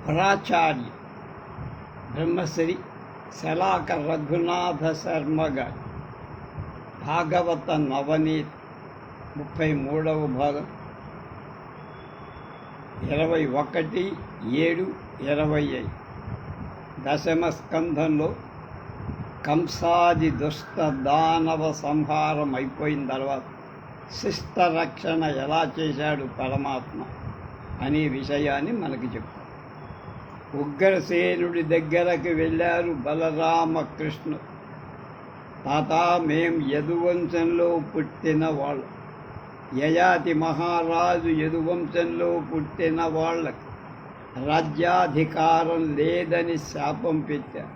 ప్రాచార్య బ్రహ్మశ్రీ శలాక రఘునాథ శర్మ గారి భాగవత నవనీత్ 33వ భాగం 21:7-25 దశమ స్కంధంలో కంసాది దుష్ట దానవ సంహారం అయిపోయిన తర్వాత శిష్ట రక్షణ ఎలా చేశాడు పరమాత్మ అనే విషయాన్ని మనకి చెప్తాం. ఉగ్రసేనుడి దగ్గరకు వెళ్ళారు బలరామకృష్ణ. తాత, మేం యదువంశంలో పుట్టిన వాళ్ళు, యయాతి మహారాజు యదువంశంలో పుట్టిన వాళ్ళకి రాజ్యాధికారం లేదని శాపం పెట్టారు.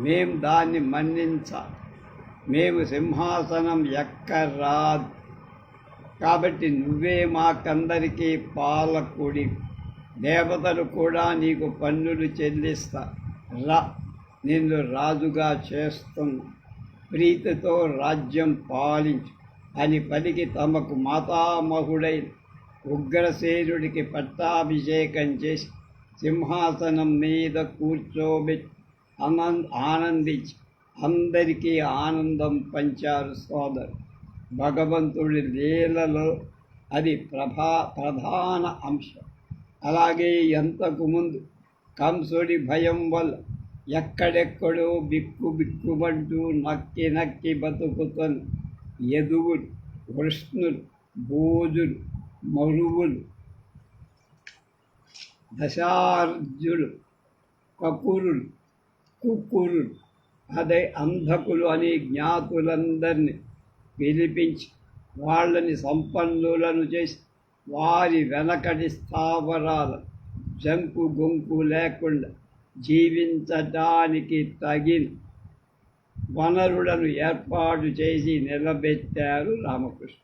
మేం దాన్ని మన్నించాలి. మేము సింహాసనం ఎక్కరాదు కాబట్టి నువ్వే మాకందరికీ పాలకుడి. దేవతలు కూడా నీకు పన్నులు చెల్లిస్తా. రా, నిన్ను రాజుగా చేస్తున్నా, ప్రీతితో రాజ్యం పాలించు అని పలికి తమకు మాతామహుడైన ఉగ్రసేనుడికి పట్టాభిషేకం చేసి సింహాసనం మీద కూర్చోబెట్టి ఆనందించి అందరికీ ఆనందం పంచారు సోదరు. భగవంతుడి లీలలో అది ప్రధాన అంశం. అలాగే ఎంతకు ముందు కంసుడి భయం వల్ల ఎక్కడెక్కడో బిక్కుమంటూ నక్కి బతుకుతున్న యదువులు, వృష్ణులు, భోజులు, మరువులు, దశార్జులు, కపురులు, కుక్కురులు, అదే అంధకులు అనే జ్ఞాతులందరినీ పిలిపించి వాళ్ళని సంపన్నులను చేసి వారి వెనకటి స్థావరాల జంకు గొంకు లేకుండా జీవించటానికి తగిన వనరులను ఏర్పాటు చేసి నిలబెట్టారు రామకృష్ణ.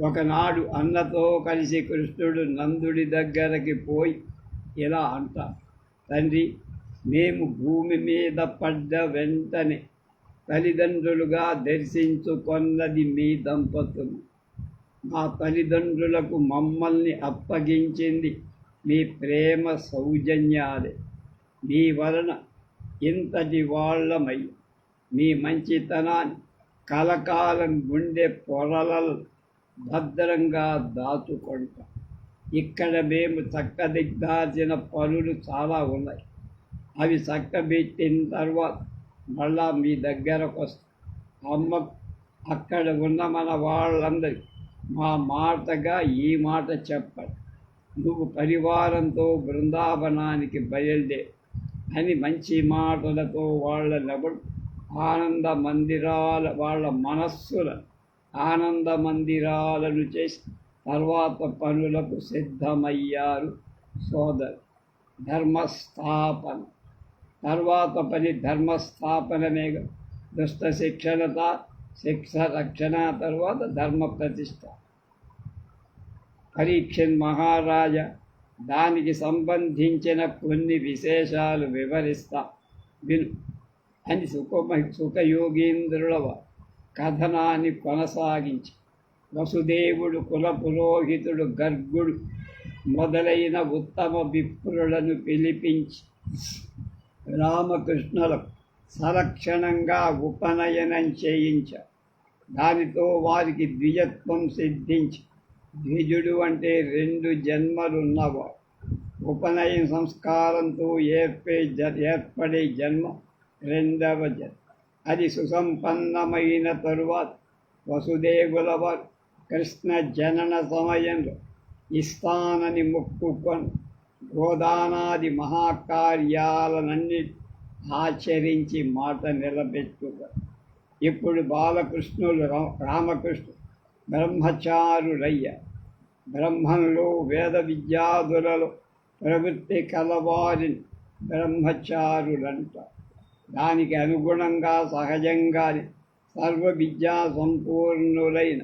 ఒకనాడు అన్నతో కలిసి కృష్ణుడు నందుడి దగ్గరికి పోయి ఇలా అంటారు: తండ్రి, మేము భూమి మీద పడ్డ వెంటనే తల్లిదండ్రులుగా దర్శించుకొన్నది మీ దంపతులు. మా తల్లిదండ్రులకు మమ్మల్ని అప్పగించింది మీ ప్రేమ సౌజన్యాలే. మీ వలన ఇంతటి వాళ్ళమై మీ మంచితనాన్ని కలకాలం గుండె పొరలలో భద్రంగా దాచుకుంటాం. ఇక్కడ మేము చక్కదిద్దాల్సిన పనులు చాలా ఉన్నాయి. అవి చక్కబెట్టిన తర్వాత మళ్ళా మీ దగ్గరకు వస్తాం. అమ్మ అక్కడ ఉన్న మన వాళ్ళందరికీ మా మాటగా ఈ మాట చెప్పండి: నువ్వు పరివారంతో బృందావనానికి బయలుదేరి అని మంచి మాటలతో వాళ్ళ మనస్సుల ఆనంద మందిరాలను చేసి తర్వాత పనులకు సిద్ధమయ్యారు సోదరు. ధర్మస్థాపన తర్వాత పని ధర్మస్థాపనమేగా. దుష్ట శిక్ష రక్షణ తర్వాత ధర్మ ప్రతిష్ట. పరీక్షణ్ మహారాజా, దానికి సంబంధించిన కొన్ని విశేషాలు వివరిస్తా విను అని సుఖయోగీంద్రుల కథనాన్ని కొనసాగించి వసుదేవుడు, కుల పురోహితుడు గర్గుడు మొదలైన ఉత్తమ విప్రులను పిలిపించి రామకృష్ణులకు సలక్షణంగా ఉపనయనం చేయించారు. దానితో వారికి ద్విజత్వం సిద్ధించి, ద్విజుడు అంటే 2 జన్మలున్నవాడు. ఉపనయన సంస్కారంతో ఏర్పడే జన్మ 2వ జన్మ. అది సుసంపన్నమైన తరువాత వసుదేవుల వారు కృష్ణ జనన సమయంలో ఇస్తానని మొక్కుకొని గోదానాది మహాకార్యాలనన్నీ ఆచరించి మాట నిలబెట్టుతారు. ఇప్పుడు బాలకృష్ణులు రామకృష్ణుడు బ్రహ్మచారులయ్యారు. బ్రహ్మంలో వేద విద్యాదులలో ప్రవృత్తి కలవారిని బ్రహ్మచారులంటారు. దానికి అనుగుణంగా సహజంగానే సర్వ విద్యా సంపూర్ణులైన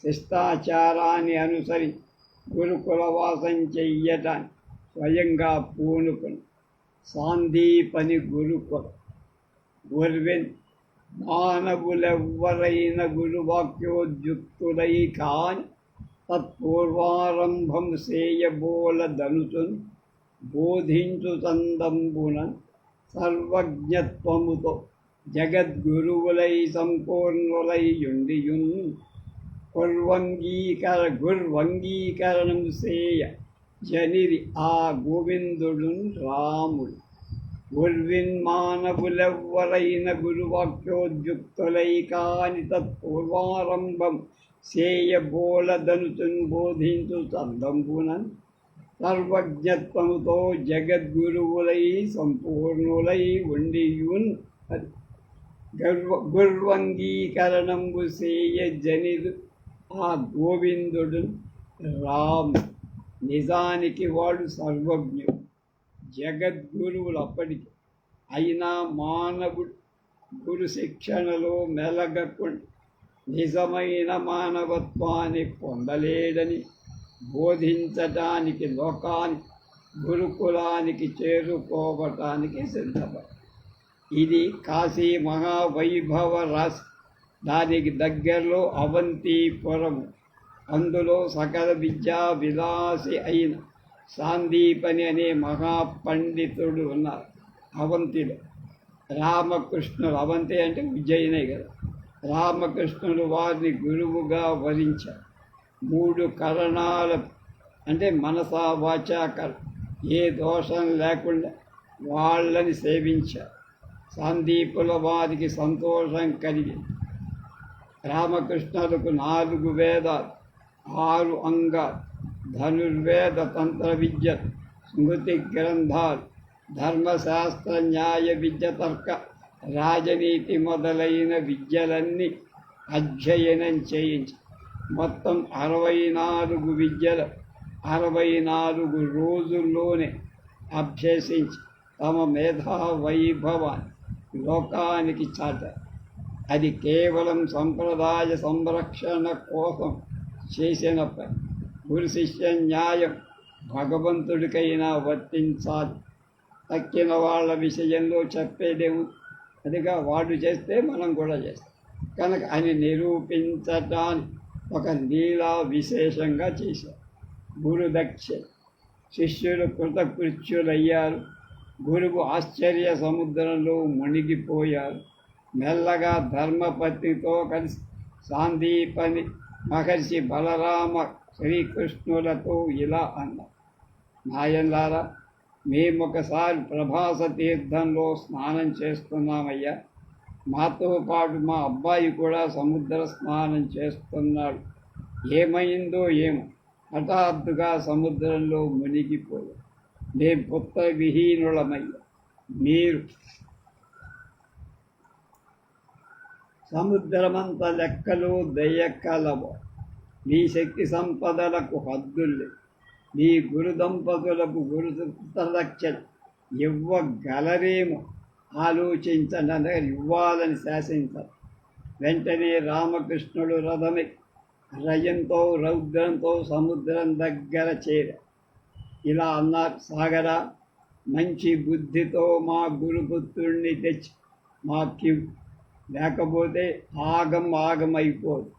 శిష్టాచారాన్ని అనుసరించి గురుకులవాసం చెయ్యటాన్ని స్వయంగా పూనుకొని సాందీపని గురుకులం. గుర్వెన్ మానవులెవ్వరైన గురువాక్యోద్యుక్తులై కాని తత్పూర్వారంభం సేయబోలదనుచున్ బోధించు చందంబున సర్వజ్ఞత్వముతో జగద్గురువులై సంపూర్ణులైయుండియున్ గుర్వంగీకరణం సేయ జనిరి ఆ గోవిందుడు రాముడు. ఉర్విన్మానవులెవ్వరైన గురువాక్యోద్యుక్తులై కాని తత్పూర్వారంభం సేయబోలదనుచున్ బోధించు చందంబునన్ సర్వజ్ఞత్వముతో జగద్గురువులై సంపూర్ణులై ఉండియున్ గుర్వంగీకరణంబు సేయ జనిరు ఆ గోవిందుడు రాము. నిజానికి వాడు సర్వజ్ఞుడు, జగద్గురువులు అప్పటికి. అయినా మానవుడు గురు శిక్షణలో మెలగకుండా నిజమైన మానవత్వాన్ని పొందలేడని బోధించటానికి లోకానికి గురుకులానికి చేరుకోవటానికి సిద్ధపడి. ఇది కాశీ మహావైభవ రాశి. దానికి దగ్గరలో అవంతిపురము. అందులో సకల విద్యా విలాసి అయిన సాందీపని అనే మహాపండితుడు ఉన్నారు. అవంతిలో రామకృష్ణుడు, అవంతి అంటే ఉజ్జయినే కదా, రామకృష్ణుడు వారిని గురువుగా వరించారు. 3 కరణాల అంటే మనసా వాచా ఏ దోషం లేకుండా వాళ్ళని సేవించారు. సందీపుల వారికి సంతోషం కలిగింది. రామకృష్ణులకు 4 వేదాలు, 6 అంగాలు, ధనుర్వేద తంత్ర విద్య, స్మృతి గ్రంథాలు, ధర్మశాస్త్ర న్యాయ విద్య, తర్క రాజనీతి మొదలైన విద్యలన్నీ అధ్యయనం చేయించి మొత్తం 64 విద్యలు 64 రోజుల్లోనే అభ్యసించి తమ మేధా వైభవాన్ని లోకానికి చాటారు. అది కేవలం సంప్రదాయ సంరక్షణ కోసం చేసిన పని. గురు శిష్య న్యాయం భగవంతుడికైనా వర్తించాలి. తక్కిన వాళ్ళ విషయంలో చెప్పేదేమో అదిగా వాడు చేస్తే మనం కూడా చేస్తాం కనుక అని నిరూపించటాన్ని ఒక లీలా విశేషంగా చేశారు. గురుదక్ష శిష్యులు కృతకృత్యులయ్యారు. గురువు ఆశ్చర్య సముద్రంలో మునిగిపోయారు. మెల్లగా ధర్మపత్నితో కలిసి సాందీపని మహర్షి బలరామ శ్రీకృష్ణులతో ఇలా అన్నారు: నాయన్లారా, మేమొకసారి ప్రభాస తీర్థంలో స్నానం చేస్తున్నామయ్యా. మాతో పాటు మా అబ్బాయి కూడా సముద్ర స్నానం చేస్తున్నాడు. ఏమైందో ఏమో హఠాత్తుగా సముద్రంలో మునిగిపోయాం. మేం పుత్ర విహీనులమయ్యా. మీరు సముద్రమంత లెక్కలు దయకలవు. మీ శక్తి సంపదలకు హద్దులు. మీ గురు దంపతులకు గురు రక్షణ ఇవ్వగలరేమో ఆలోచించండి ఇవ్వాలని శాసించారు. వెంటనే రామకృష్ణుడు రథమై రయంతో రౌద్రంతో సముద్రం దగ్గర చేరారు. ఇలా అన్నారు: సాగరా, మంచి బుద్ధితో మా గురుపుత్రుణ్ణి తెచ్చి మాకివ్వు, లేకపోతే ఆగమైపోదు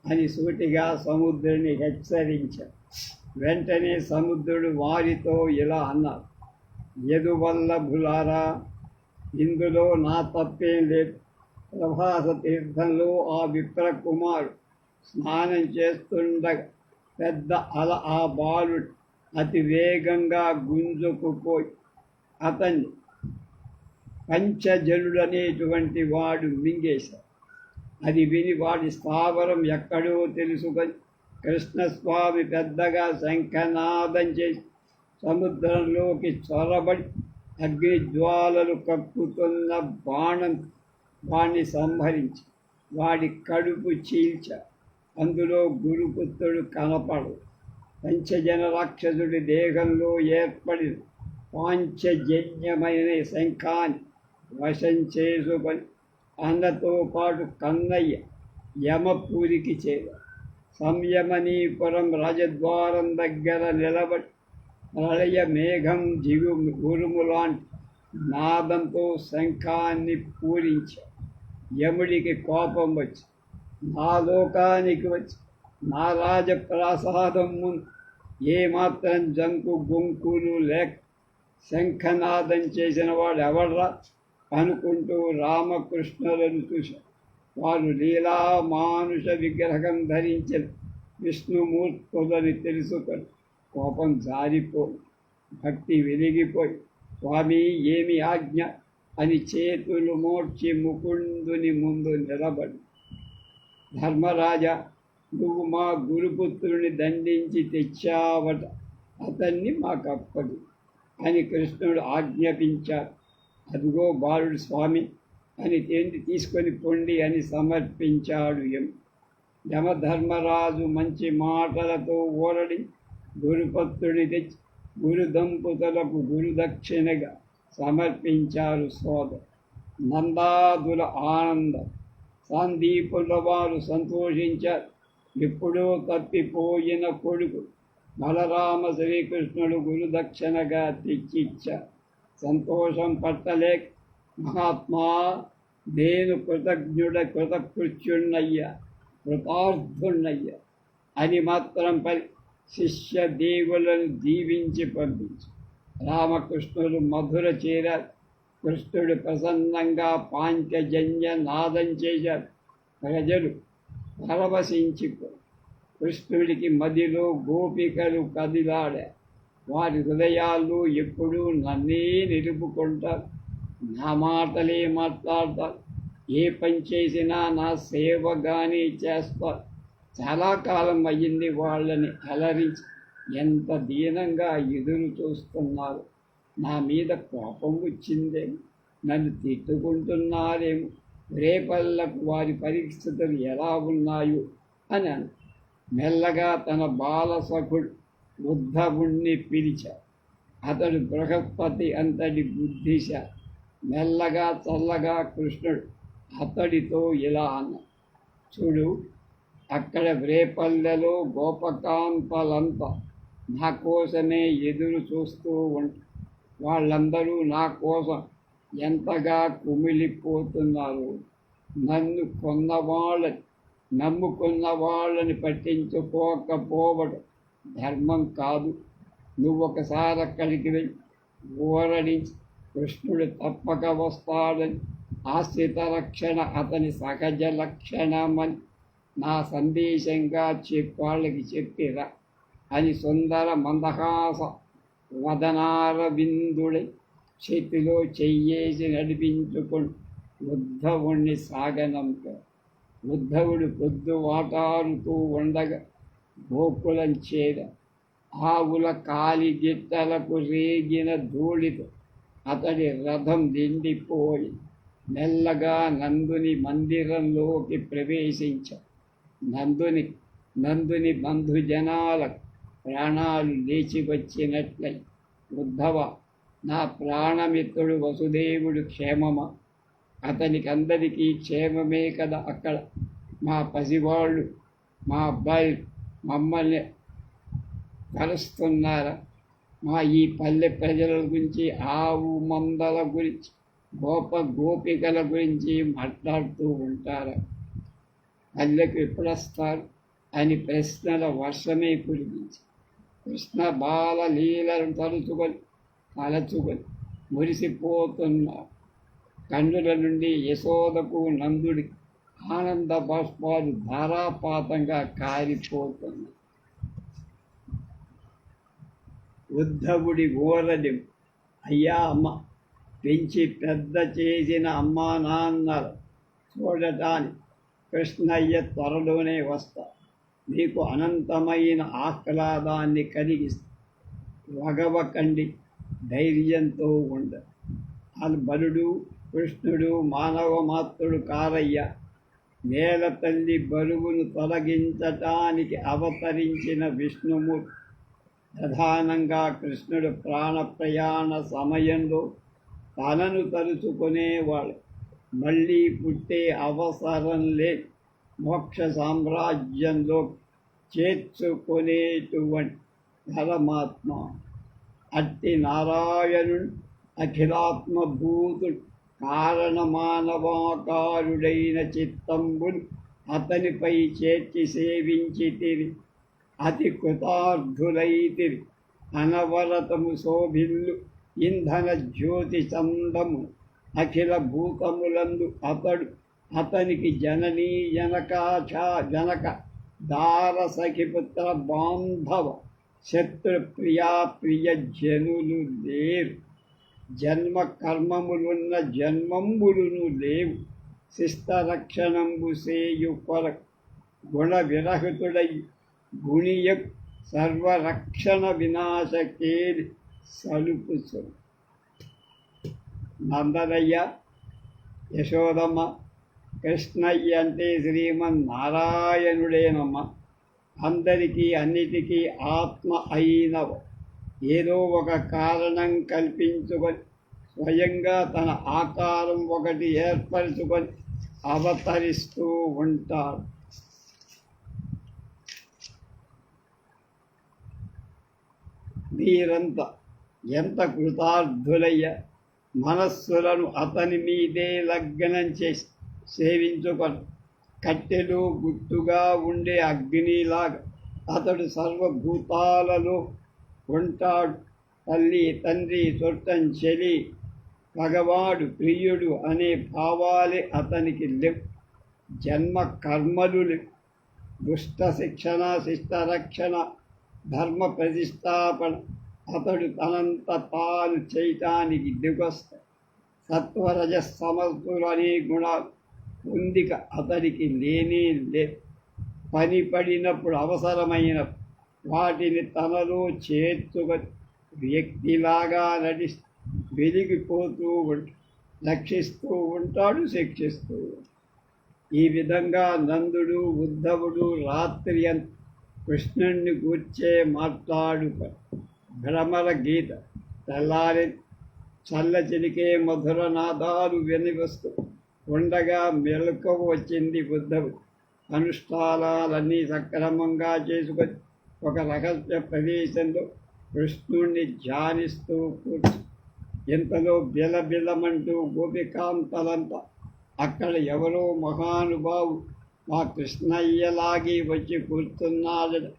అని సూటిగా సముద్రుని హెచ్చరించారు. వెంటనే సముద్రుడు వారితో ఇలా అన్నారు: యదువల్లభులారా, ఇందులో నా తప్పేం లేదు. ప్రభాస తీర్థంలో ఆ విప్రకుమారుడు స్నానం చేస్తుండగా పెద్ద అల ఆ బాలుడు అతి వేగంగా గుంజుకుపోయి అతన్ని పంచజనుడనేటువంటి వాడు మింగేశాడు. అది విని వాడి స్థావరం ఎక్కడో తెలుసుకొని కృష్ణస్వామి పెద్దగా శంఖనాదం చేసి సముద్రంలోకి చొరబడి అగ్నిజ్వాలలు కక్కుతున్న వాణ్ణి సంహరించి వాడి కడుపు చీల్చాడు. అందులో గురుపుత్రుడు కనపడు. పంచజన రాక్షసుడి దేహంలో ఏర్పడిన పాంచజన్యమైన శంఖాన్ని వశం చేసుకొని అన్నతో పాటు కన్నయ్య యమపూరికి చేరారు. సంయమనీపురం రాజద్వారం దగ్గర నిలబడి ప్రళయ మేఘం ఉరుములాంటి నాదంతో శంఖాన్ని పూరించారు. యముడికి కోపం వచ్చి నా లోకానికి వచ్చి నా రాజప్రాసాదం ముందు ఏమాత్రం జంకు గుంకులు శంఖనాదం చేసిన వాడు ఎవడ్రా అనుకుంటూ రామకృష్ణులను చూశారు. వారు లీలా మానుష విగ్రహం ధరించిన విష్ణుమూర్తులని తెలుసుకొని కోపం జారిపోయి భక్తి వెలిగిపోయి, స్వామి ఏమి ఆజ్ఞ అని చేతులు మోడ్చి ముకుందుని ముందు నిలబడి, ధర్మరాజా, నువ్వు మా గురుపుత్రుని దండించి తెచ్చావట, అతన్ని మాకు అప్పదు అని కృష్ణుడు ఆజ్ఞాపించారు. అదిగో బాలుడు స్వామి అని తేండి తీసుకొని పొండి అని సమర్పించాడు. యమధర్మరాజు మంచి మాటలతో ఓరడి గురుపత్రుని తెచ్చి గురు దంపతులకు గురుదక్షిణగా సమర్పించారు. సోదరు నందాదుల ఆనందం, సందీపుల వారు సంతోషించారు. ఎప్పుడో తప్పిపోయిన కొడుకు బలరామ శ్రీకృష్ణుడు గురుదక్షిణగా తెచ్చిచ్చారు. సంతోషం పట్టలేక, మహాత్మా, నేను కృతకృత్యుణ్ణయ్యా, కృతార్థుణ్ణయ్యా అని మాత్రం శిష్య దేవులను దీవించి పంపించి రామకృష్ణుడు మధుర చేరారు. కృష్ణుడు ప్రసన్నంగా పాంచజన్య నాదం చేశారు. ప్రజలు పరవశించిపోయి కృష్ణుడికి మదిలో గోపికలు కదిలాడారు. వారి హృదయాల్లో ఎప్పుడూ నన్నే నిలుపుకుంటారు, నా మాటలే మాట్లాడతారు, ఏ పని చేసినా నా సేవగానే చేస్తారు. చాలా కాలం అయ్యింది వాళ్ళని అలరించి ఎంత దీనంగా ఎదురు చూస్తున్నారు. నా మీద కోపం వచ్చిందేమో, నన్ను తిట్టుకుంటున్నారేమో, రేపల్లకు వారి పరిస్థితులు ఎలా ఉన్నాయో అని అను. మెల్లగా తన బాలసఖుడు ఉద్ధవుణ్ణి పిలిచాడు. అతడు బృహస్పతి అంతటి బుద్ధిశాలి. మెల్లగా చల్లగా కృష్ణుడు అతడితో ఇలా అన్నాడు, చూడు, అక్కడ రేపల్లెలో గోపకాంతలంతా నా కోసమే ఎదురు చూస్తూ ఉంటారు. వాళ్ళందరూ నా కోసం ఎంతగా కుమిలిపోతున్నారు. నమ్ముకున్న వాళ్ళని పట్టించుకోకపోవడం ధర్మం కాదు. నువ్వు ఒకసారి అక్కడికి వెళ్ళి ఊరడించి కృష్ణుడు తప్పక వస్తాడని, ఆశ్రిత రక్షణ అతని సహజ లక్షణమని నా సందేశంగా వాళ్ళకి చెప్పిరా అని సుందర మందహాస వదనారవిందుడై చేతిలో చెయ్యేసి నడిపించుకుని ఉద్ధవుణ్ణి సాగనంపాడు. ఉద్ధవుడు పొద్దు వాటారుతూ ఉండగా గోకులం చేర ఆవుల కాలి గిట్టలకు రేగిన ధూళితో అతడి రథం నిండిపోయి మెల్లగా నందుని మందిరంలోకి ప్రవేశించాడు. నందుని బంధుజనాలకు ప్రాణాలు లేచి వచ్చినట్లయి, ఉద్ధవ, నా ప్రాణమిత్రుడు వసుదేవుడు క్షేమమా? అతనికి అందరికీ క్షేమమే కదా. అక్కడ మా పసివాళ్ళు, మా అబ్బాయి మమ్మల్ని కలుస్తున్నారా? మా ఈ పల్లె ప్రజల గురించి, ఆవు మందల గురించి, గోపికల గురించి మాట్లాడుతూ ఉంటారా? పల్లెకు ఎప్పుడొస్తారు అని ప్రశ్నల వర్షమే కురిపించి కృష్ణ బాల లీలను తలుచుకొని మురిసిపోతున్నారు. కన్నుల నుండి యశోదకు నందుడి ఆనంద బాష్పాలు ధారాపాతంగా కారిపోతుంది. ఉద్ధవుడి ఊరడి, అయ్యా అమ్మ, పెంచి పెద్ద చేసిన అమ్మా నాన్నలు చూడటానికి కృష్ణయ్య త్వరలోనే వస్తా. నీకు అనంతమైన ఆహ్లాదాన్ని కలిగిస్తా. వగవకండి, ధైర్యంతో ఉండ. బలుడు కృష్ణుడు మానవ మాత్రుడు కారయ్య. నేల తల్లి బరువును తొలగించటానికి అవతరించిన విష్ణుమూర్తి. ప్రధానంగా కృష్ణుడు ప్రాణ ప్రయాణ సమయంలో తనను తలుచుకునేవాడు. మళ్ళీ పుట్టే అవసరం లేదు. మోక్ష సామ్రాజ్యంలో చేర్చుకునేటువంటి పరమాత్మ. అట్టి నారాయణుడు అఖిలాత్మభూతుడు కారణమానవాకారుడైన చిత్తంబులు అతనిపై చేర్చి సేవించితిరి. అతి కృతార్థులైతిరి. అనవరతము శోభిల్లు ఇంధన జ్యోతి చందము అఖిల భూతములందు అతనికి జననీ జనక దార సఖిపుత్ర బాంధవ శత్రు ప్రియ జనులు లేరు. జన్మ కర్మములున్న జన్మంబులును లేవు. శిష్టరక్షణంబు సేయు కొరకు గుణ విరహితుడై గుణియ సర్వరక్షణ వినాశకేలి సలుపుసు. నందనయ్య, యశోదమ్మ, కృష్ణయ్య అంటే శ్రీమన్నారాయణుడేనమ్మ. అందరికీ అన్నిటికీ ఆత్మ అయినవ ఏదో ఒక కారణం కల్పించుకొని స్వయంగా తన ఆకారం ఒకటి ఏర్పరచుకొని అవతరిస్తూ ఉంటాడు. మీరంతా ఎంత కృతార్థులయ్య. మనస్సులను అతని మీదే లగ్నం చేసి సేవించుకొని కట్టెలు గుట్టుగా ఉండే అగ్నిలాగా అతడు సర్వభూతాలలో ఉంటాడు. తల్లి, తండ్రి, చుట్టం, చెలి, పగవాడు, ప్రియుడు అనే భావాలే అతనికి లేవు. జన్మ కర్మలు లేవు. దుష్ట శిక్షణ, శిష్టరక్షణ, ధర్మ ప్రతిష్టాపన అతడు తనంత తాను చేయటానికి దిగొస్తాడు. సత్వరజ సమర్థులు అనే గుణాలు పొందిక అతడికి లేనే లేదు. పని పడినప్పుడు అవసరమైన వాటిని తనలో చేర్చుకొని వ్యక్తిలాగా నడిస్తూ వెలిగిపోతూ రక్షిస్తూ ఉంటాడు, శిక్షిస్తూ ఉంటాడు. ఈ విధంగా నందుడు, ఉద్ధవుడు రాత్రి కృష్ణుణ్ణి గూర్చే మాట్లాడు భ్రమర గీత. తెల్లారి చల్ల చిలికే మధుర నాదాలు వినివస్తూ ఉండగా మెలకువ వచ్చింది ఉద్ధవుడు. అనుష్ఠానాలన్నీ సక్రమంగా చేసుకొని ఒక రహస్య ప్రదేశంలో కృష్ణుణ్ణి ధ్యానిస్తూ కూర్చు. ఇంతలో బిలబిలమంటూ గోపికాంతలంతా అక్కడ ఎవరో మహానుభావుడు మా కృష్ణయ్యలాగి వచ్చి కూర్చున్నాడని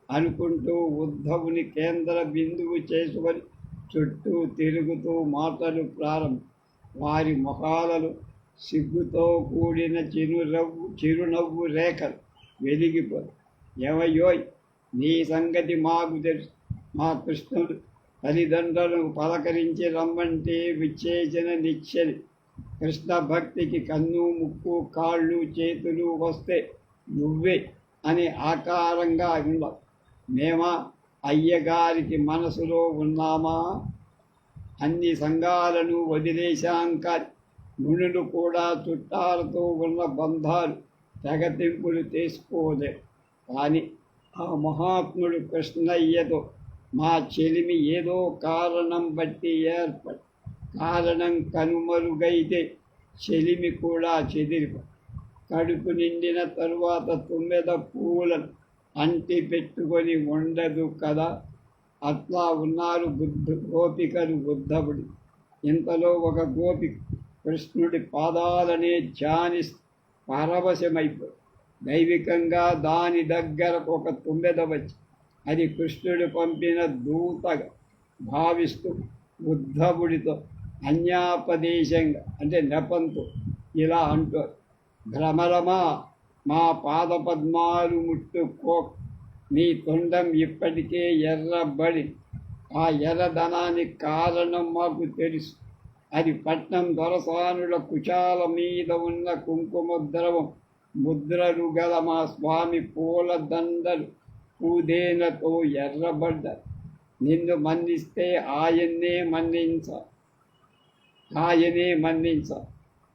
అనుకుంటూ ఉద్ధవుని కేంద్ర బిందువు చేసుకొని చుట్టూ తిరుగుతూ మాటలు ప్రారంభం. వారి ముఖాలలో సిగ్గుతో కూడిన చిరునవ్వు రేఖలు వెలిగిపోయి, ఏమయ్యోయ్, నీ సంగతి మాకు తెలుసు. మా కృష్ణుడు తల్లిదండ్రులను పలకరించి రమ్మంటే విచ్చేసిన నిశ్చలి. కృష్ణ భక్తికి కన్ను, ముక్కు, కాళ్ళు, చేతులు వస్తే నువ్వే అని ఆకారంగా ఉండవు. మేమా అయ్యగారికి మనసులో ఉన్నామా? అన్ని సంఘాలను వదిలేశాం. కానీ మునులు కూడా చుట్టాలతో ఉన్న బంధాలు తెగతింపులు తీసుకోలే. కానీ ఆ మహాత్ముడు కృష్ణయ్యతో మా చెలిమి ఏదో కారణం బట్టి ఏర్పడి కారణం కనుమరుగైతే చెలిమి కూడా చెదిరిపో. కడుపు నిండిన తరువాత 9 పువ్వులను అంటి పెట్టుకొని ఉండదు కదా. అట్లా ఉన్నారు గోపికలు ఉద్ధవుడు. ఇంతలో ఒక గోపిక కృష్ణుడి పాదాలనే ధ్యానిస్తూ పరవశమైపోయి దైవికంగా దాని దగ్గరకు ఒక 9 వచ్చి అది కృష్ణుడు పంపిన దూతగా భావిస్తూ ఉద్ధవుడితో అన్యాపదేశంగా అంటే నెపంతో ఇలా అంటారు, భ్రమరమా, మా పాదపద్మాలు ముట్టుకో. నీ తొండం ఇప్పటికే ఎర్రబడి. ఆ ఎర్రదనానికి కారణం మాకు తెలుసు. అది పట్నం దొరసానుల కుచాల మీద ఉన్న కుంకుమ ద్రవం ముద్రలు గల మా స్వామి పూల దండలు పూదేనతో ఎర్రబడ్డారు. నిన్ను మన్నిస్తే ఆయనే మన్నించ.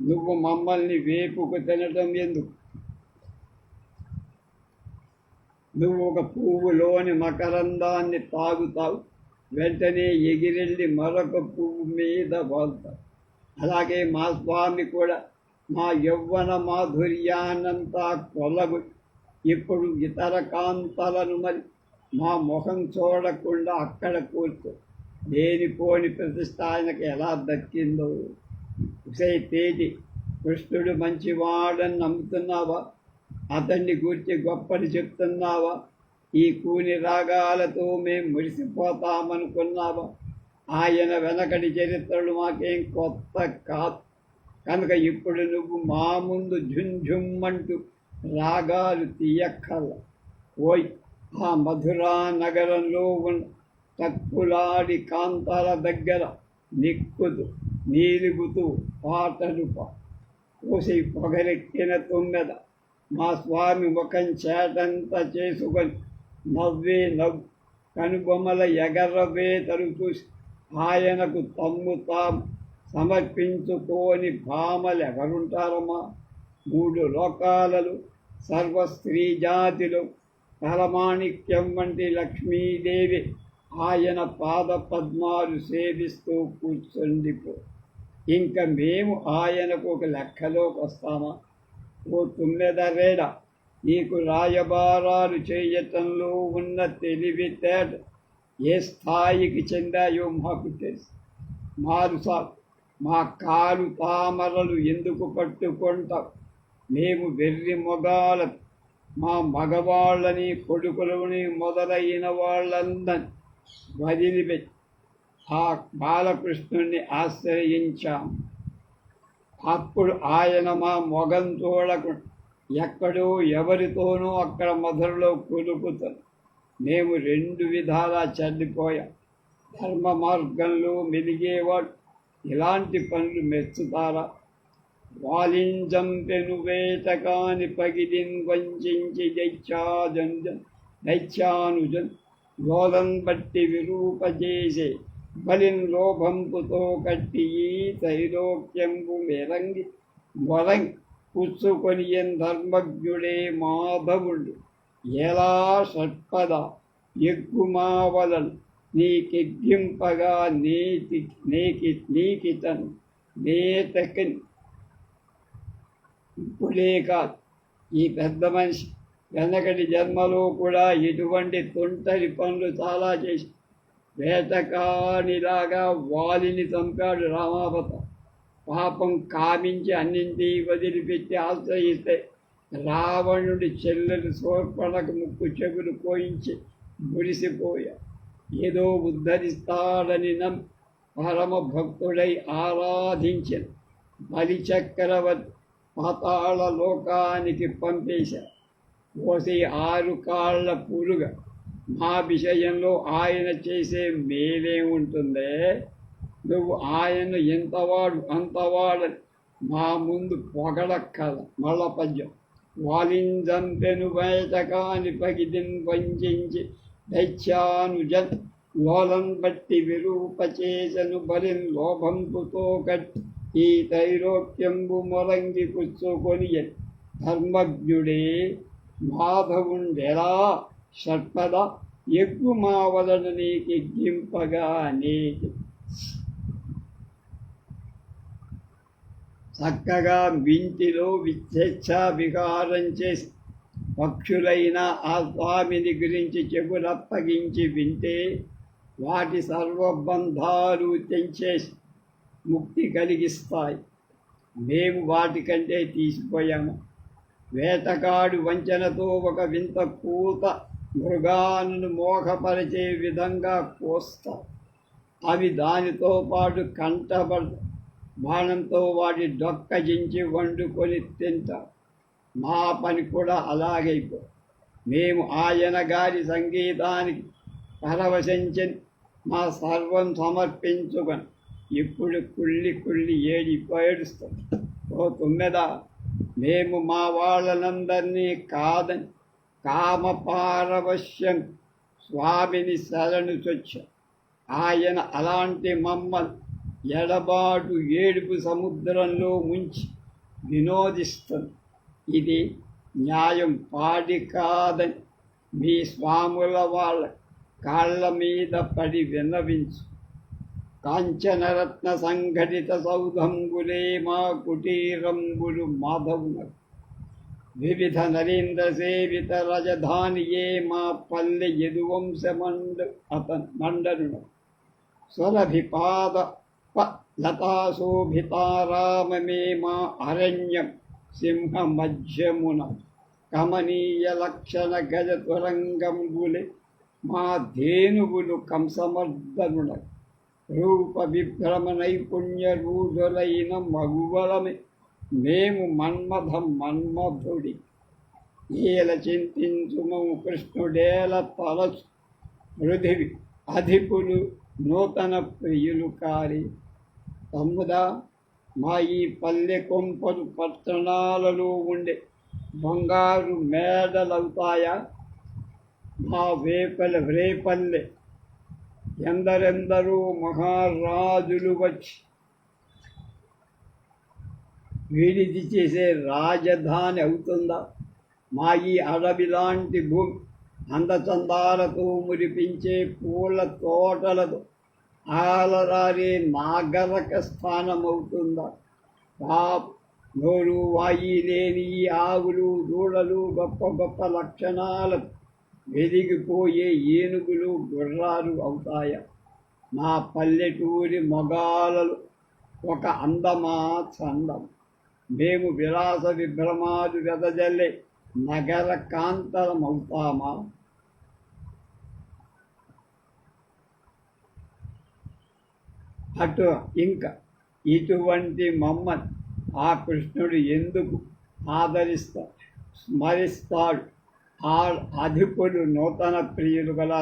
నువ్వు మమ్మల్ని వేపుకు తినటం ఎందుకు? నువ్వు ఒక పువ్వులోని మకరందాన్ని తాగుతావు, వెంటనే ఎగిరెళ్ళి మరొక పువ్వు మీద వాళ్తావు. అలాగే మా స్వామి కూడా మా యవ్వన మాధుర్యాన్నంతా కొలగు ఇప్పుడు ఇతర కాంతలను మరి మా ముఖం చూడకుండా అక్కడ కూర్చో. లేనిపోని ప్రతిష్ట ఆయనకు ఎలా దక్కిందో. ఉసై తేజి, కృష్ణుడు మంచివాడని నమ్ముతున్నావా? అతన్ని గూర్చి గొప్పని చెప్తున్నావా? ఈ కూని రాగాలతో మేం మురిసిపోతామనుకున్నావా? ఆయన వెనకటి చరిత్రలు మాకేం కొత్త కాదు కనుక ఇప్పుడు నువ్వు మా ముందు ఝుంఝుమ్మంటూ రాగాలు తీయక్కల. ఓయ్ ఆ మధురా నగరంలో ఉన్న తక్కులాడి కాంతాల దగ్గర నిక్కుతూ నీలుగుతూ పాటలు కోసి పొగరెక్కిన తుమ్మెద మా స్వామి ముఖం చేటంతా చేసుకొని నవ్వే నవ్వు కనుబొమ్మల ఎగరవేతలు చూసి ఆయనకు తమ్ము తాము సమర్పించుకోని భామలు ఎవరుంటారమ్మా? 3 లోకాలలో సర్వ స్త్రీ జాతిలో తలమాణిక్యం వంటి లక్ష్మీదేవి ఆయన పాద పద్మాలు సేవిస్తూ కూర్చుండిపో. ఇంకా మేము ఆయనకు ఒక లెక్కలోకి వస్తామా? ఓ తుమ్మెదరేడ, నీకు రాయబారాలు చేయటంలో ఉన్న తెలివితేట ఏ స్థాయికి చెందాయో మాకు తెలుసు. మారుసా మా కాలు తామరలు ఎందుకు పట్టుకుంటాం? మేము వెర్రి మొగాల మా మగవాళ్ళని కొడుకులని మొదలైన వాళ్ళందరినీ వదిలిపెట్టి ఆ బాలకృష్ణుణ్ణి ఆశ్రయించాం. అప్పుడు ఆయన మా మొగం చూడకుండా ఎక్కడో ఎవరితోనో అక్కడ మధురలో కులుకుతాం. మేము 2 విధాలా చెల్లిపోయాం. ధర్మ మార్గంలో మెలిగేవాడు ఇలాంటి పనులు మెచ్చుతారా? వాలింజంపెను వేటకాని పగిలిన్ వంచించి దైత్యానుజన్ లోలం బట్టి విరూపజేసే బలిన్ లోభంపుతో కట్టి ఈ త్రైలోక్యంబు మెరంగి మొరంగి పుచ్చుకొని ధర్మజ్ఞుడే మాధవుడు ఎలా షట్పద ఎగ్గుమావలను నీకెగ్గింపగా నీకితను నేతకని. ఇప్పుడే కాదు, ఈ పెద్ద మనిషి వెనకటి జన్మలో కూడా ఇటువంటి తుంటరి పనులు చాలా చేసి వేటకానిలాగా వాలిని చంపాడు రామావత. పాపం కామించి అన్నింటి వదిలిపెట్టి ఆశ్రయిస్తే రావణుడి చెల్లెలు శూర్పణకు ముక్కు చెవులు కోయించి మురిసిపోయా. ఏదో ఉద్ధరిస్తాడని నమ్మి పరమ భక్తుడై ఆరాధించిన బలిచక్రవర్తి పాతాళ లోకానికి పంపేశారు. కోసి 6 కాళ్ళ పురుగ మా విషయంలో ఆయన చేసే మేలే ఉంటుందే? నువ్వు ఆయన ఎంతవాడు అంతవాడని మా ముందు పొగడక్కల. మళ్ళ పద్యం. వాలింజంపెను బయటకాని పగిదిన్ వంచించి దైత్యానుజన్ లోలం బట్టి విరూపచేసను బలిన్ లోభంపుతో కట్టి ఈ త్రైలోక్యంబు మొరంగి పుచ్చుకొని ధర్మజ్ఞుడే మాధవుండెలా షట్పద ఎగ్గు మా వలన నీకెగ్గింపగా నీకు. చక్కగా వింటిలో విచ్ఛేచ్ఛా విహారం చేసి పక్షులైన ఆ స్వామిని గురించి చెవులప్పగించి వింటే వాటి సర్వబంధాలు తెంచేసి ముక్తి కలిగిస్తాయి. మేము వాటికంటే తీసిపోయాము. వేటగాడు వంచనతో ఒక వింత కూత మృగాలను మోహపరిచే విధంగా కోస్తా. అవి దానితో పాటు కంటబడ బాణంతో వాటి డొక్కజించి వండుకొని తింటాం. మా పని కూడా అలాగైపో. మేము ఆయన గారి సంగీతానికి పరవశించి మా సర్వం సమర్పించుకొని ఇప్పుడు కుళ్ళి కుళ్ళి ఏడుస్తాం. ఓ తుమ్మెదా, మేము మా వాళ్ళనందరినీ కాదని కామపారవశ్యం స్వామిని శరణు చొచ్చాం. ఆయన అలాంటి మమ్మల్ని ఎడబాటు ఏడుపు సముద్రంలో ముంచి వినోదిస్తుంది. ఇది న్యాయం పాడి కాదని మీ స్వాముల వాళ్ళ కాళ్ళ మీద పడి విన్నవించు. కాంచనరత్న సంఘటిత సౌధంబులే మా కుటీరంబులు మాధవునకు. వివిధ నరేంద్ర సేవిత రజధానియే మా పల్లె యదువంశ మండనుడు. సురభిపాద లతాశోభితారామమే మా అరణ్యం సింహ మధ్యమున. కమనీయ లక్షణ గజ తురంగంబులే మా ధేనువులు కంసమర్దనుడ. రూప విభ్రమ నైపుణ్య రూఢులైన మగువలమే మేము మన్మధుడి ఏల చింతించుమము కృష్ణుడేల తలచు పృథివి అధిపులు నూతన ప్రియులు కారి. తమ్ముదా, మా ఈ పల్లె కొంపలు పట్టణాలలో ఉండే బంగారు మేడలవుతాయా? మా రేపల్లె ఎందరెందరో మహారాజులు వచ్చి వీడిది చేసే రాజధాని అవుతుందా? మా ఈ అడవి లాంటి భూమి అందచందాలతో మురిపించే పూల తోటలతో ఆలరారే నాగరక స్థానమవుతుందా? నోరు వాయి లేని ఈ ఆవులు దూడలు గొప్ప గొప్ప లక్షణాలకు వెదిగిపోయే ఏనుగులు గుర్రాలు అవుతాయా? మా పల్లెటూరి మొగాలలు ఒక అందమా చందం. మేము విలాస విభ్రమాలు వెదజల్లే నగర కాంతరమవుతామా? ఇంకా ఇటువంటి మమ్మల్ని ఆ కృష్ణుడు ఎందుకు స్మరిస్తాడు? ఆ అధికులు నూతన ప్రియులు గల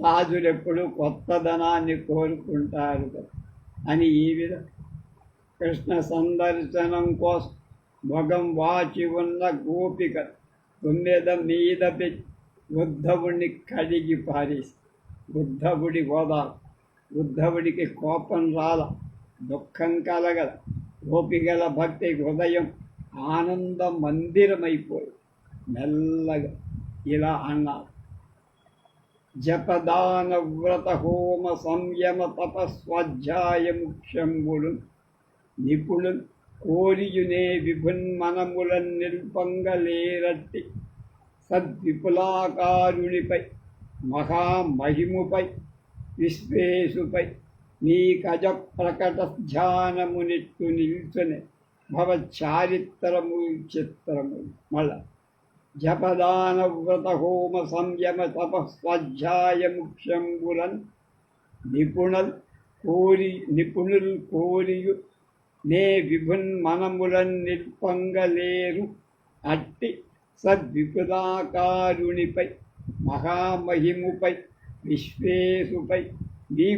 రాజులెప్పుడు కొత్తదనాన్ని కోరుకుంటారు కదా అని ఈ విధంగా కృష్ణ సందర్శనం కోసం మొగం వాచి ఉన్న గోపిక తుమ్మెద మీద పెట్టి ఉద్ధవుడిని కడిగి పారేసి ఉద్ధవుడి ఓదారు. ఉద్ధవుడికి కోపం రాల, దుఃఖం కలగల. గోపికల భక్తి హృదయం ఆనంద మందిరమైపోయి మెల్లగా ఇలా అన్నారు: జపదాన వ్రత హోమ సంయమ తపస్వాధ్యాయ ముఖ్యంబులు నిపుణులు కోరియునే విభున్మనములను నిల్పంగలేరట్టి సద్విపులాకారునిపై మహామహిముపై విశ్వేశుపై నీ కజ ప్రకట ధ్యానమునిట్టు నిల్చునే భవచారిత్రము చిత్రము. మళ్ళా జపదాన వ్రత హోమ సంయమ తపస్వాధ్యాయ ముఖ్యంబులన్ నిపుణులు కోరియు నే విభున్మనములను నిల్పంగలేరు అట్టి సద్విపులాకారునిపై మహామహిముపై విశ్వేశుపై నీ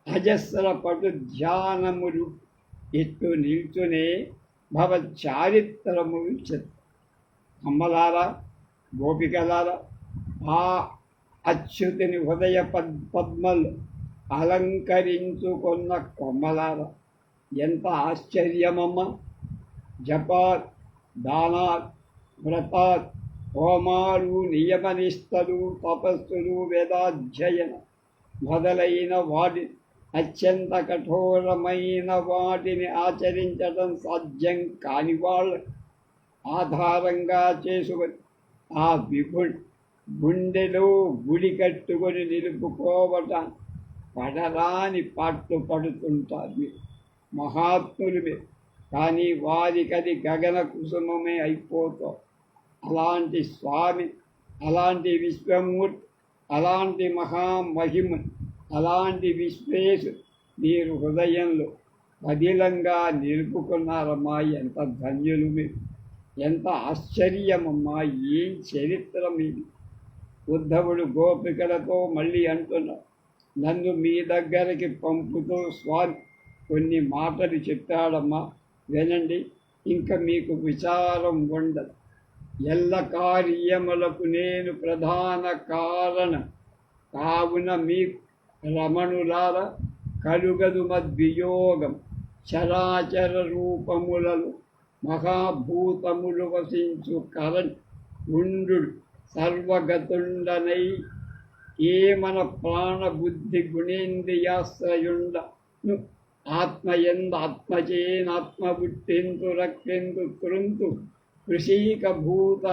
అజస్రపడు ధ్యానములు ఎత్తు నిల్చునే భవచారిత్రము చిత్రం. అమ్మలారా, గోపికలారా, ఆ అచ్యుతుని హృదయ పద్మలు అలంకరించుకున్న కొమ్మలారా, ఎంత ఆశ్చర్యమమ్మ! జపాత్, దానాత్, వ్రతాత్, హోమాలు, నియమనిష్టలు, తపస్సులు, వేదాధ్యయన మొదలైన వాటి అత్యంత కఠోరమైన వాటిని ఆచరించడం సాధ్యం కాని వాళ్ళ ఆధారంగా చేసుకొని ఆ విభుడు గుండెలో గుడి కట్టుకొని నిలుపుకోవటం పడరాని పాట్లు పడుతుంటారు మీరు, మహాత్ములు మీరు. కానీ వారికది గగన కుసుమమే అయిపోతాం. అలాంటి స్వామి, అలాంటి విశ్వమూర్తి, అలాంటి మహామహిముని, అలాంటి విశ్వేశు మీరు హృదయంలో పదిలంగా నిలుపుకున్నారమ్మా. ఎంత ధన్యులు మీరు! ఎంత ఆశ్చర్యమమ్మా! ఏం చరిత్ర మీది! ఉద్ధవుడు గోపికలతో మళ్ళీ అంటున్నాడు, నన్ను మీ దగ్గరికి పంపుతూ స్వామి కొన్ని మాటలు చెప్పాడమ్మా, వినండి. ఇంకా మీకు విచారం ఉండదు. ఎల్ల కార్యములకు నేను ప్రధాన కారణం కావున మీకు రమణులార కలుగదు మద్వియోగం. చరాచర రూపములలో మహాభూతములు వసించు కరణ్ ఉండు సర్వగతుండనై ఏమన ప్రాణబుద్ధి గుణేంద్రియాశ్రయుండను ఆత్మయంద ఆత్మచేనాత్మ బుట్టింతు రక్తింతు కృంతు కృషీకభూత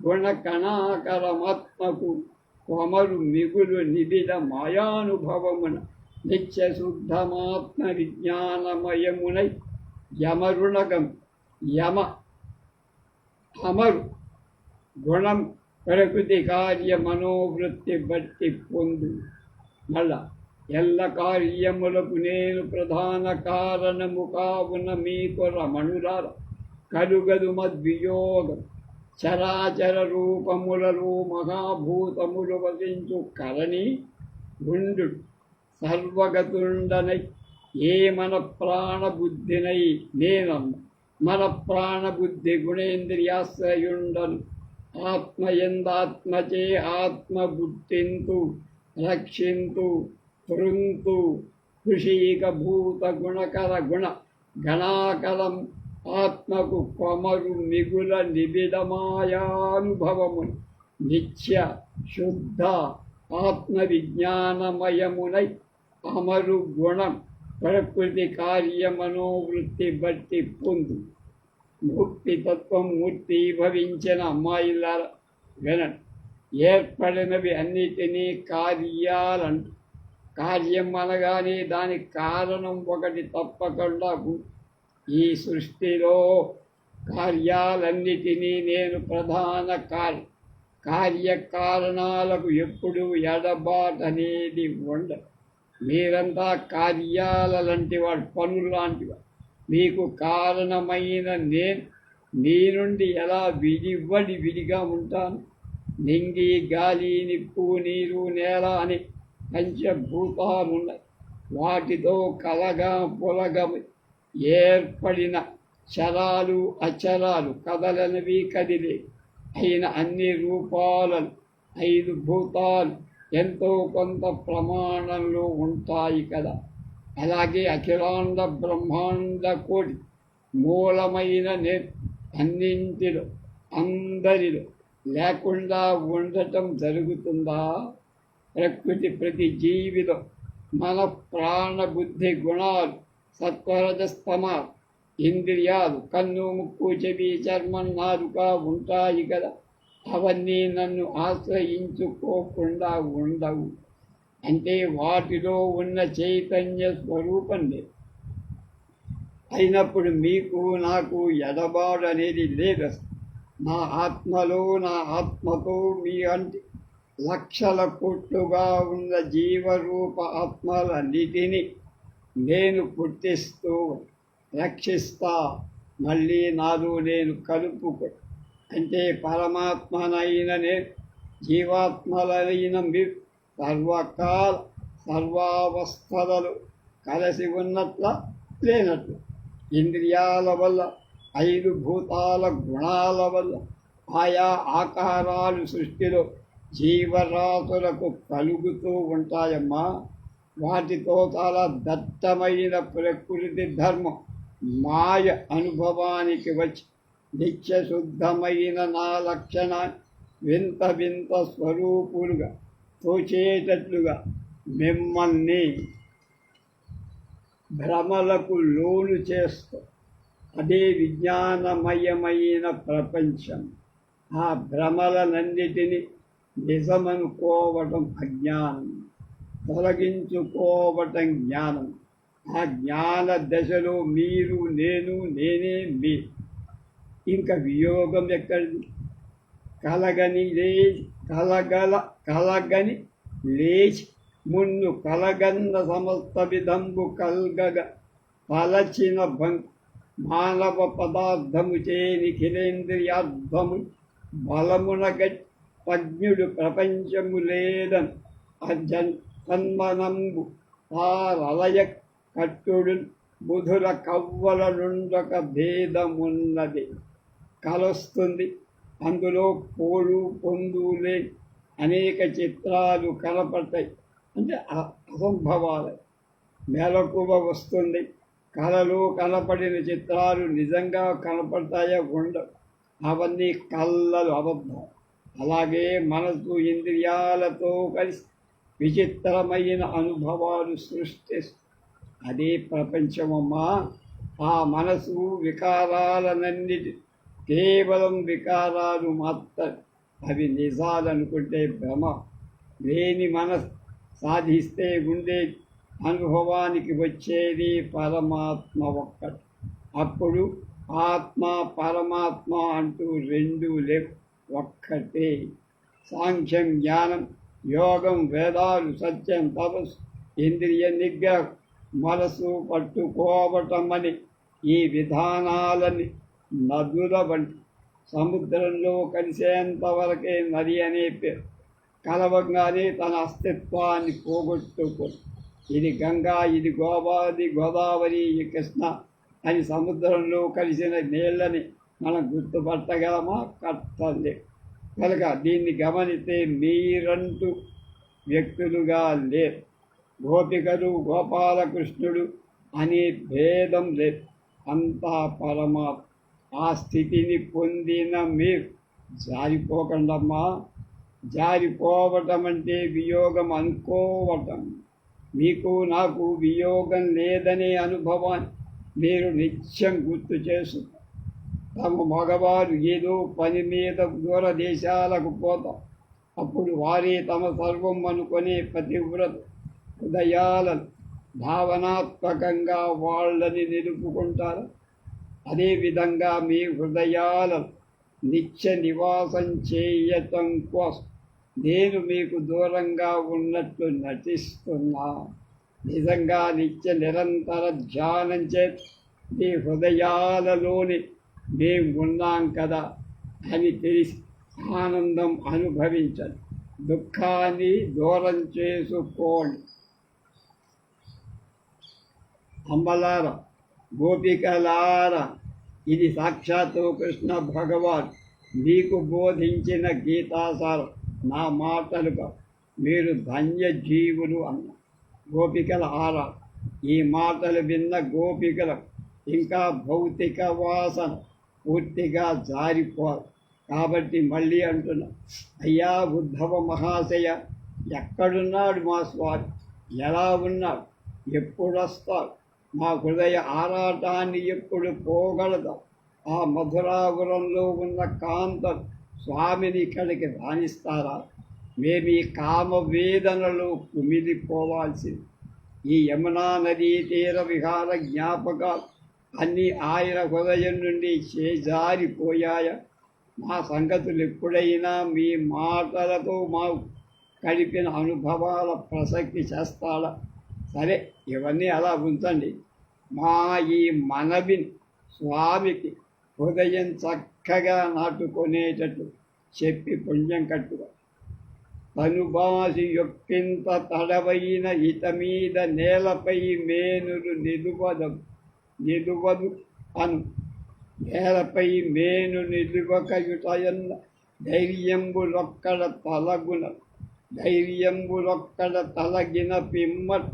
గుణకణాకరమాత్మకు కొమరు మిగులు నిబిడ మాయానుభవమున నిత్య శుద్ధమాత్మ విజ్ఞానమయమునై యమరుణగం అమరు గుణం ప్రకృతి కార్య మనోవృత్తి బట్టి పొందు. మళ్ళా ఎల్ల కార్యములకు నేను ప్రధాన కారణము కావున మీకు రమణులార కలుగదు మద్వియోగం. చరాచర రూపములలో మహాభూతములు వసించు కరణి గుండు సర్వగతుండనై ఏ మన ప్రాణబుద్ధినై నేనమ్మ మన ప్రాణబుద్ధి గుణేంద్రియాశ్రయుండను. ఆత్మయందాత్మచే ఆత్మ గుర్తింతు రక్షింతు తృంతు కృషిక భూత గుణకర గుణ గణాకలం ఆత్మకు కొమరు మిగుల నిబిడమాయానుభవము నిత్య శుద్ధ ఆత్మవిజ్ఞానమయమునై అమరు గుణం ప్రకృతి కార్య మనోవృత్తి బట్టి పొందు. ముక్తి తత్వం మూర్తి భవించిన అమ్మాయిలార వినండి. ఏర్పడినవి అన్నిటినీ కార్యాలంట. కార్యం అనగానే దానికి కారణం ఒకటి తప్పకుండా ఈ సృష్టిలో కార్యాలన్నిటినీ నేను ప్రధాన కార్యకారణాలకు ఎప్పుడు ఎడబాటు అనేది ఉండదు. మీరంతా కార్యాల లాంటి వాడు, పనులు లాంటివాడు. మీకు కారణమైన నేను మీ నుండి ఎలా విడిగా ఉంటాను? నింగి గాలి నిప్పు నీరు నేల అని పంచభూతాలున్నాయి. వాటితో కలగా పొలగమి ఏర్పడిన చరాలు అచరాలు కదలనివి కదిలే అయిన అన్ని రూపాలను 5 భూతాలు ఎంతో కొంత ప్రమాణంలో ఉంటాయి కదా. అలాగే అఖిలాండ బ్రహ్మాండ కోటి మూలమైన అన్నింటిలో అందరిలో లేకుండా ఉండటం జరుగుతుందా? ప్రకృతి ప్రతి జీవిలో మన ప్రాణ బుద్ధి గుణాలు సత్వరజస్తమ ఇంద్రియాలు కన్ను ముక్కు చెవి చర్మం నాలుక ఉంటాయి కదా. అవన్నీ నన్ను ఆశ్రయించుకోకుండా ఉండవు. అంటే వాటిలో ఉన్న చైతన్య స్వరూపం లేదు. అయినప్పుడు మీకు నాకు ఎడబాటు అనేది లేదు. నా ఆత్మలో నా ఆత్మతో మీ అంటే లక్షల కోట్లుగా ఉన్న జీవరూప ఆత్మలన్నిటినీ నేను పుట్టిస్తూ రక్షిస్తా. మళ్ళీ నాలో నేను కలుపుకో. అంటే పరమాత్మనైన నేను జీవాత్మలైన మీరు సర్వకాల సర్వావస్థలలో కలిసి ఉన్నట్ల లేనట్లు ఇంద్రియాల వల్ల 5 భూతాల గుణాల వల్ల ఆయా ఆకారాలు సృష్టిలో జీవరాశులకు కలుగుతూ ఉంటాయమ్మా. వాటితో చాలా దట్టమైన ప్రకృతి ధర్మం మాయ అనుభవానికి వచ్చి నిత్యశుద్ధమైన నా లక్షణాన్ని వింత వింత స్వరూపులుగా తోచేటట్లుగా మిమ్మల్ని భ్రమలకు లోను చేస్తూ అదే విజ్ఞానమయమైన ప్రపంచం. ఆ భ్రమలనన్నిటినీ నిజమనుకోవటం అజ్ఞానం, తొలగించుకోవటం జ్ఞానం. ఆ జ్ఞాన దశలో మీరు నేను నేనే మీ. ఇంకా వియోగం ఎక్కడిది? కలగని లేచి మున్ను కలగన్న సమస్త విధంబు కల్గగ పలచిన మానవ పదార్థము చేని ఖిలేంద్రియార్థము బలమున పజ్ఞుడు ప్రపంచము లేదని సన్మనంబు తారలయ కట్టుడు బుధుల కవ్వల నుండొక భేదమున్నది. కలొస్తుంది, అందులో పోలు పొందు లేని అనేక చిత్రాలు కనపడతాయి. అంటే అసంభవాలు. మెలకువ వస్తుంది, కళలో కనపడిన చిత్రాలు నిజంగా కనపడతాయా? ఉండవు. అవన్నీ కళ్ళలు, అబద్ధం. అలాగే మనసు ఇంద్రియాలతో కలిసి విచిత్రమైన అనుభవాలు సృష్టిస్తుంది. అదే ప్రపంచమమ్మా. ఆ మనసు వికారాలనన్నిటి కేవలం వికారాలు మాత్రం. అవి నిజాలనుకుంటే భ్రమ. లేని మనసు సాధిస్తే ఉండే అనుభవానికి వచ్చేది పరమాత్మ ఒక్కటి. అప్పుడు ఆత్మ పరమాత్మ అంటూ 2 లేవు, ఒక్కటే. సాంఖ్యం జ్ఞానం, యోగం వేదాలు, సత్యం తపస్సు, ఇంద్రియ నిగ్రహం, మనసు పట్టుకోవటమని ఈ విధానాలని నదుల వంటి సముద్రంలో కలిసేంత వరకే నది అనే పేరు. కలవంగానే తన అస్తిత్వాన్ని పోగొట్టుకొని ఇది గంగా, ఇది గోదావరి, ఈ కృష్ణ అని సముద్రంలో కలిసిన నీళ్ళని మనం గుర్తుపట్టగలమా? కట్టండి. కనుక దీన్ని గమనిస్తే మీరంటూ వ్యక్తులుగా లేరు. గోపికలు, గోపాలకృష్ణుడు అనే భేదం లేదు. అంతా పరమాత్మ. ఆ స్థితిని పొందిన మీరు జారిపోకండమ్మా. జారిపోవటం అంటే వియోగం అనుకోవటం. మీకు నాకు వియోగం లేదనే అనుభవాన్ని మీరు నిత్యం గుర్తు చేస్తారు. తమ మగవారు ఏదో పని మీద దూర దేశాలకు పోతాం. అప్పుడు వారే తమ సర్వం అనుకునే పతివ్రత హృదయాలను భావనాత్మకంగా వాళ్ళని నిలుపుకుంటారు. అదేవిధంగా మీ హృదయాలను నిత్య నివాసం చేయటం కోసం నేను మీకు దూరంగా ఉన్నట్లు నటిస్తున్నా. నిజంగా నిత్య నిరంతర ధ్యానం చేసి మీ హృదయాలలోని మేము ఉన్నాం కదా అని తెలిసి ఆనందం అనుభవించండి. దుఃఖాన్ని దూరం చేసుకోండి. అమ్మలార, గోపికలార, ఇది సాక్షాత్తు కృష్ణ భగవాన్ మీకు బోధించిన గీతాసారం. నా మాటలుగా మీరు ధన్య జీవులు అన్న గోపికల ఆరా. ఈ మాటలు విన్న గోపికలు ఇంకా భౌతిక వాసన పూర్తిగా జారిపోరు. కాబట్టి మళ్ళీ అంటున్నా, అయ్యా ఉద్ధవ మహాశయ, ఎక్కడున్నాడు మా స్వామి? ఎలా ఉన్నాడు? ఎప్పుడు వస్తాడు? మా హృదయ ఆరాటాన్ని ఎప్పుడు పోగలదా? ఆ మధురాపురంలో ఉన్న కాంతలు స్వామిని ఇక్కడికి రాణిస్తారా? మేము ఈ కామ వేదనలో కుమిలిపోవాల్సింది. ఈ యమునా నదీ తీర విహార జ్ఞాపకాలు అన్నీ ఆయన హృదయం నుండి చేజారిపోయాయా? మా సంగతులు ఎప్పుడైనా మీ మాటలతో మాకు గడిపిన అనుభవాల ప్రసక్తి చేస్తాడా? సరే, ఇవన్నీ అలా ఉంచండి. మా ఈ మనవిని స్వామికి హృదయం చక్కగా నాటుకునేటట్టు చెప్పి పుణ్యం కట్టుగా. తనుబాసి యొక్కింత తడవైన ఇత మీద నేలపై మేనులు నిలువదు అను. నేలపై మేను నిలువకయుటయన్న ధైర్యంబులొక్కడ తలగిన పిమ్మ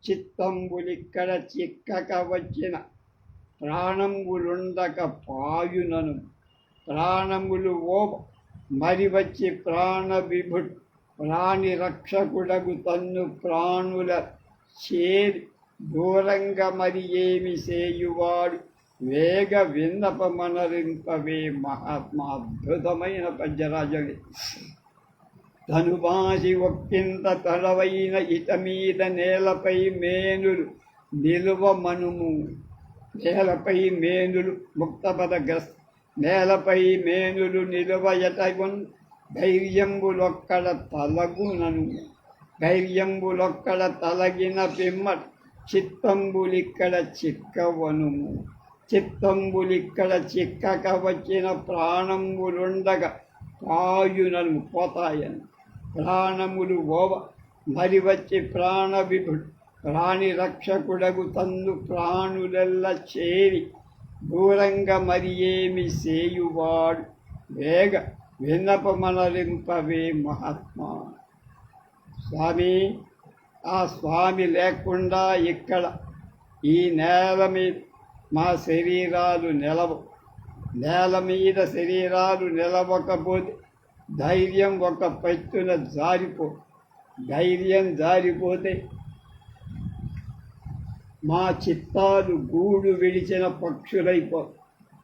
చిత్తంబులిక్కడ చిక్కక వచ్చిన ప్రాణంబులుండక పాయునను. ప్రాణములు మరి వచ్చి ప్రాణవిభుడు ప్రాణి రక్షకుడగు తన్ను ప్రాణుల చేరి దూరంగా మరి ఏమి చేయువాడు వేగ విన్నపమనరింపవే మహాత్మా. అద్భుతమైన పద్యరాజవి. తనుబాసి ఒక్కింత తడవైన ఇట మీద నేలపై మేనులు నిలువమనుము. నేలపై మేనులు ముక్తపదగ్రస్త. నేలపై మేనులు నిలువయటగున్ ధైర్యంబులొక్కడ తలగునను. ధైర్యంబులొక్కడ తలగిన పిమ్మట చిత్తంబులిక్కడ చిక్కవనుము. చిత్తంబులిక్కడ చిక్కక వచ్చిన ప్రాణంబులుండగా పాయునను పోతాయను. ప్రాణములు మరి వచ్చి ప్రాణవిభుడు ప్రాణి రక్షకుడగు తన్ను ప్రాణులెల్ల చేరి దూరంగా మరి ఏమి చేయువాడు వేగ విన్నపమనరింపవే మహాత్మా. స్వామి, ఆ స్వామి లేకుండా ఇక్కడ ఈ నేల మీద మా శరీరాలు నిలవు. నేల మీద శరీరాలు నిలవకపోతే ధైర్యం ఒక పైతున ధైర్యం జారిపోతే మా చిత్తాలు గూడు విడిచిన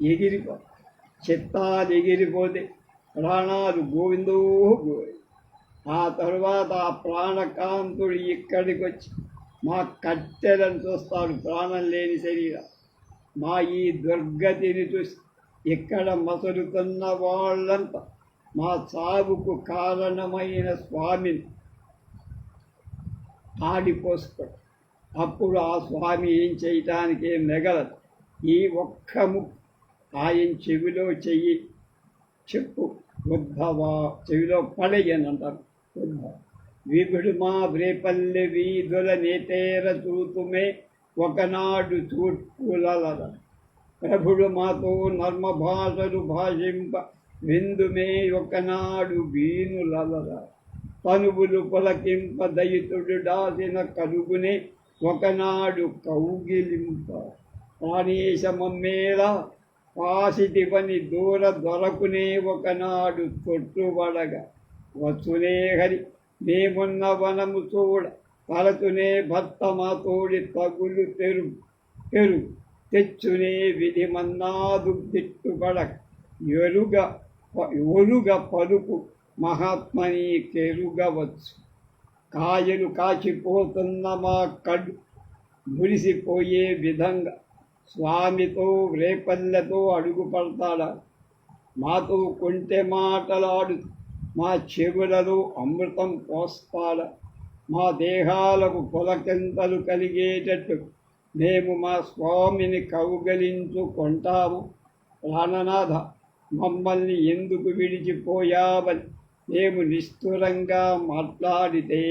ఎగిరిపో. చిత్తాలు ఎగిరిపోతే ప్రాణాలు గోవిందో గోవి. ఆ తరువాత ఆ ప్రాణకాంతుడు ఇక్కడికి వచ్చి మా కట్టెలను చూస్తాడు. ప్రాణం లేని శరీరం మా ఈ దుర్గతిని చూసి ఇక్కడ మసలుతున్న వాళ్ళంతా మా చావుకు కారణమైన స్వామిని ఆడిపోసుకోడు. అప్పుడు ఆ స్వామి ఏం చేయటానికి మిగలదు. ఈ ఒక్క ముక్కు ఆయన చెవిలో చెయ్యి చెప్పు ఉద్భవ, చెవిలో పడయ్యనంటారు ఉద్భవ. విభుడు మా వ్రేపల్లె వీధుల నేతేర చూతుమే ఒకనాడు చూట్కులల. ప్రభుడు మాతో నర్మ భాషలు భాషింప విందుమే ఒకనాడు వీనులల. తనువులు పులకింప దయితుడు దాసిన కలుగునే ఒకనాడు కౌగిలింప. ప్రాణేశమమ్మేలా పాసిటివని దూర దొరకునే ఒకనాడు తొట్టుబడగా. వచ్చునే హరి మేమున్న వనము చూడ తలచునే భర్త మా తోడి తగులు తెరుగు తెచ్చునే విధి మన్నాదు దిట్టుబడక. ఒరుగ పలుకు మహాత్మని కెరుగవచ్చు. కాయలు కాచిపోతున్న మా కడు మురిసిపోయే విధంగా స్వామితో రేపల్లెతో అడుగు పడతాడా. మాతో కొంటె మాటలాడు మా చెవులలో అమృతం పోస్తాడా. మా దేహాలకు పులకింతలు కలిగేటట్టు మేము మా స్వామిని కౌగలించుకుంటాము. ప్రాణనాథ, మమ్మల్ని ఎందుకు విడిచిపోయావని మేము నిష్ఠురంగా మాట్లాడితే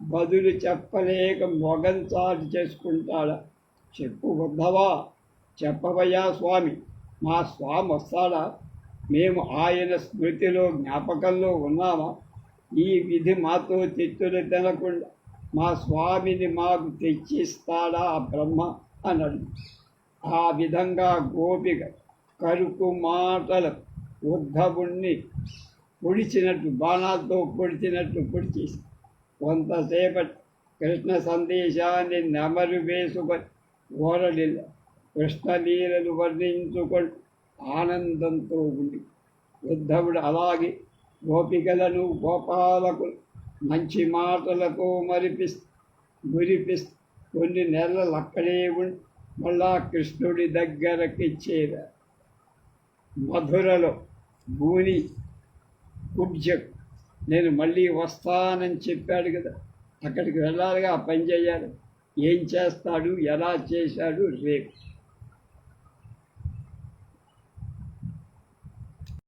బదులు చెప్పలేక మొగం చాటు చేసుకుంటాడా. చెప్పు ఉద్ధవా, చెప్పవయ్యా స్వామి, మా స్వామి వస్తాడా? మేము ఆయన స్మృతిలో జ్ఞాపకంలో ఉన్నామా? ఈ విధి మాతో తిట్టులు తినకుండా మా స్వామిని మాకు తెచ్చిస్తాడా ఆ బ్రహ్మ అన్నాడు. ఆ విధంగా గోపిక కరుకు మాటల ఉద్ధవుణ్ణి పొడిచినట్టు, బాణాలతో పొడిచినట్టు పొడిచేసి కొంతసేపటి కృష్ణ సందేశాన్ని నెమరు వేసుకొని ఓరడిల్ల కృష్ణలీలలు వర్ణించుకొని ఆనందంతో ఉంది. ఉద్ధవుడు అలాగే గోపికలను గోపాలకు మంచి మాటలతో మురిపిస్తూ కొన్ని నెలలు అక్కడే ఉండి మళ్ళా కృష్ణుడి దగ్గరకి చేరారు. మధురలో భూని కుబ్జకు నేను మళ్ళీ వస్తానని చెప్పాడు కదా, అక్కడికి వెళ్ళాలిగా, ఆ పని చేయాలి. ఏం చేస్తాడు, ఎలా చేశాడు రేపు.